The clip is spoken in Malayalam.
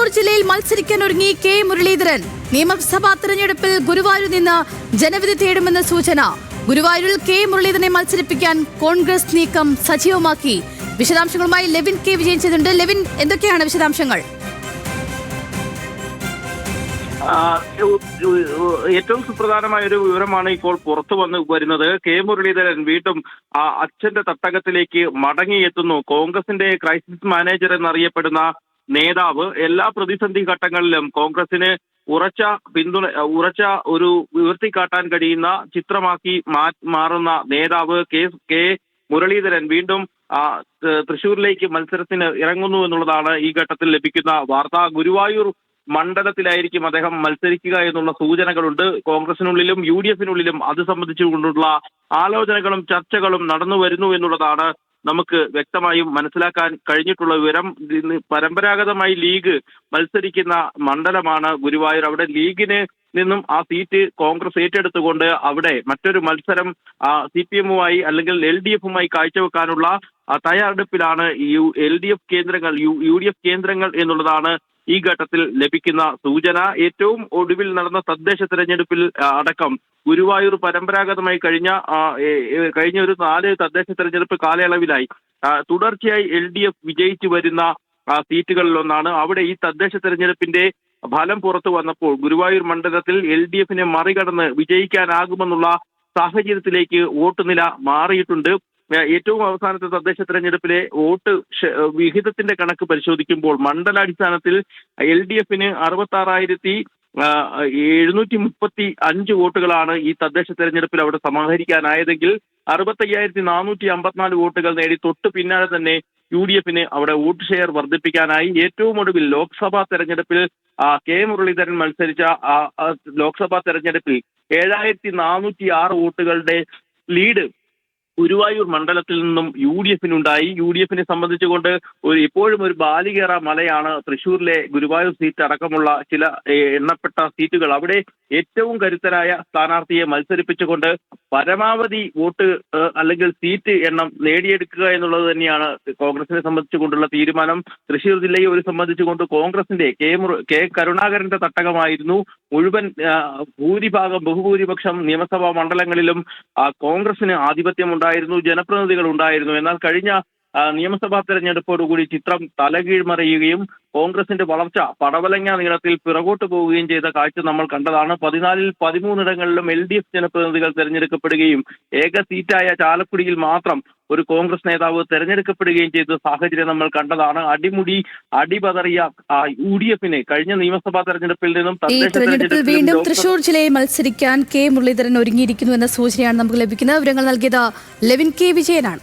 തൃശൂർ ജില്ലയിൽ മത്സരിക്കാൻ ഒരുങ്ങി കെ മുരളീധരൻ. നിയമസഭാ തെരഞ്ഞെടുപ്പിൽ ഗുരുവായൂരിൽ നിന്ന് ജനവിധി തേടുമെന്ന സൂചന. ഗുരുവായൂരിൽ കെ മുരളീധരനെ മത്സരിപ്പിക്കാൻ കോൺഗ്രസ് നീക്കം സജീവമാക്കി. വിശദാംശങ്ങളുമായി ലെവിൻ കെ വിജയൻ ചെയ്തിട്ടുണ്ട്. ലെവിൻ, എന്തൊക്കെയാണ് വിശദാംശങ്ങൾ? ഏറ്റവും സുപ്രധാനമായ ഒരു വിവരമാണ് ഇപ്പോൾ പുറത്തു വരുന്നത്. കെ മുരളീധരൻ വീണ്ടും അച്ഛന്റെ തട്ടകത്തിലേക്ക് മടങ്ങിയെത്തുന്നു. കോൺഗ്രസിന്റെ ക്രൈസിസ് മാനേജർ എന്നറിയപ്പെടുന്ന നേതാവ് എല്ലാ പ്രതിസന്ധി ഘട്ടങ്ങളിലും കോൺഗ്രസിന് ഉറച്ച ഒരു ഉയർത്തിക്കാട്ടാൻ കഴിയുന്ന ചിത്രമാക്കി മാറുന്ന നേതാവ് കെ മുരളീധരൻ വീണ്ടും തൃശൂരിലേക്ക് മത്സരത്തിന് ഇറങ്ങുന്നു എന്നുള്ളതാണ് ഈ ഘട്ടത്തിൽ ലഭിക്കുന്ന വാർത്ത. ഗുരുവായൂർ മണ്ഡലത്തിലായിരിക്കും അദ്ദേഹം മത്സരിക്കുക എന്നുള്ള സൂചനകളുണ്ട്. കോൺഗ്രസിനുള്ളിലും UDF-നുള്ളിലും അത് സംബന്ധിച്ചുകൊണ്ടുള്ള ആലോചനകളും ചർച്ചകളും നടന്നു വരുന്നു എന്നുള്ളതാണ് നമുക്ക് വ്യക്തമായും മനസ്സിലാക്കാൻ കഴിഞ്ഞിട്ടുള്ള വിവരം. പരമ്പരാഗതമായി ലീഗ് മത്സരിക്കുന്ന മണ്ഡലമാണ് ഗുരുവായൂർ. അവിടെ ലീഗിന് നിന്നും ആ സീറ്റ് കോൺഗ്രസ് ഏറ്റെടുത്തുകൊണ്ട് അവിടെ മറ്റൊരു മത്സരം CPM-മായി അല്ലെങ്കിൽ LDF-മായി കാഴ്ചവെക്കാനുള്ള തയ്യാറെടുപ്പിലാണ് LDF കേന്ദ്രങ്ങൾ UDF കേന്ദ്രങ്ങൾ എന്നുള്ളതാണ് ഈ ഘട്ടത്തിൽ ലഭിക്കുന്ന സൂചന. ഏറ്റവും ഒടുവിൽ നടന്ന തദ്ദേശ തെരഞ്ഞെടുപ്പിൽ അടക്കം ഗുരുവായൂർ പരമ്പരാഗതമായി കഴിഞ്ഞ ഒരു 4 തദ്ദേശ തെരഞ്ഞെടുപ്പ് കാലയളവിലായി തുടർച്ചയായി LDF വിജയിച്ചു വരുന്ന സീറ്റുകളിലൊന്നാണ്. അവിടെ ഈ തദ്ദേശ തെരഞ്ഞെടുപ്പിന്റെ ഫലം പുറത്തു വന്നപ്പോൾ ഗുരുവായൂർ മണ്ഡലത്തിൽ LDF-നെ മറികടന്ന് വിജയിക്കാനാകുമെന്നുള്ള സാഹചര്യത്തിലേക്ക് വോട്ട് നില മാറിയിട്ടുണ്ട്. ഏറ്റവും അവസാനത്തെ തദ്ദേശ തെരഞ്ഞെടുപ്പിലെ വോട്ട് വിഹിതത്തിന്റെ കണക്ക് പരിശോധിക്കുമ്പോൾ മണ്ഡലാടിസ്ഥാനത്തിൽ LDF-ന് 66,735 വോട്ടുകളാണ് ഈ തദ്ദേശ തെരഞ്ഞെടുപ്പിൽ അവിടെ സമാഹരിക്കാനായതെങ്കിൽ 65,454 വോട്ടുകൾ നേടി തൊട്ട് പിന്നാലെ തന്നെ UDF-ന് അവിടെ വോട്ട് ഷെയർ വർദ്ധിപ്പിക്കാനായി. ഏറ്റവും ഒടുവിൽ ലോക്സഭാ തെരഞ്ഞെടുപ്പിൽ കെ മുരളീധരൻ മത്സരിച്ച ലോക്സഭാ തെരഞ്ഞെടുപ്പിൽ 7,406 വോട്ടുകളുടെ ലീഡ് ഗുരുവായൂർ മണ്ഡലത്തിൽ നിന്നും UDF-നുണ്ടായി. UDF-നെ സംബന്ധിച്ചുകൊണ്ട് ഇപ്പോഴും ഒരു ബാലികേറ മലയാണ് തൃശ്ശൂരിലെ ഗുരുവായൂർ സീറ്റ് അടക്കമുള്ള ചില എണ്ണപ്പെട്ട സീറ്റുകൾ. അവിടെ ഏറ്റവും കരുത്തരായ സ്ഥാനാർത്ഥിയെ മത്സരിപ്പിച്ചുകൊണ്ട് പരമാവധി വോട്ട് അല്ലെങ്കിൽ സീറ്റ് എണ്ണം നേടിയെടുക്കുക എന്നുള്ളത് തന്നെയാണ് കോൺഗ്രസിനെ സംബന്ധിച്ചുകൊണ്ടുള്ള തീരുമാനം. തൃശ്ശൂർ ജില്ലയെ സംബന്ധിച്ചുകൊണ്ട് കോൺഗ്രസിന്റെ കെ കരുണാകരന്റെ തട്ടകമായിരുന്നു. മുഴുവൻ ബഹുഭൂരിപക്ഷം നിയമസഭാ മണ്ഡലങ്ങളിലും കോൺഗ്രസിന് ആധിപത്യം ഉണ്ടായിരുന്നു, ജനപ്രതിനിധികൾ ഉണ്ടായിരുന്നു. എന്നാൽ കഴിഞ്ഞ നിയമസഭാ തെരഞ്ഞെടുപ്പോടുകൂടി ചിത്രം തലകീഴ്മറിയുകയും കോൺഗ്രസിന്റെ വളർച്ച പടവലങ്ങ നീളത്തിൽ പിറകോട്ട് പോവുകയും ചെയ്ത കാഴ്ച നമ്മൾ കണ്ടതാണ്. 14-ൽ 13 LDF ജനപ്രതിനിധികൾ തെരഞ്ഞെടുക്കപ്പെടുകയും ഏക സീറ്റായ ചാലക്കുടിയിൽ മാത്രം ഒരു കോൺഗ്രസ് നേതാവ് തെരഞ്ഞെടുക്കപ്പെടുകയും ചെയ്ത സാഹചര്യം നമ്മൾ കണ്ടതാണ്. അടിപതറിയ UDF-ന് കഴിഞ്ഞ നിയമസഭാ തെരഞ്ഞെടുപ്പിൽ നിന്നും വീണ്ടും തൃശൂർ ജില്ലയിൽ മത്സരിക്കാൻ കെ മുരളീധരൻ ഒരുങ്ങിയിരിക്കുന്നു എന്ന സൂചനയാണ് നമുക്ക് ലഭിക്കുന്നത്. വിവരങ്ങൾ നൽകിയത് ലെവിൻ കെ വിജയനാണ്.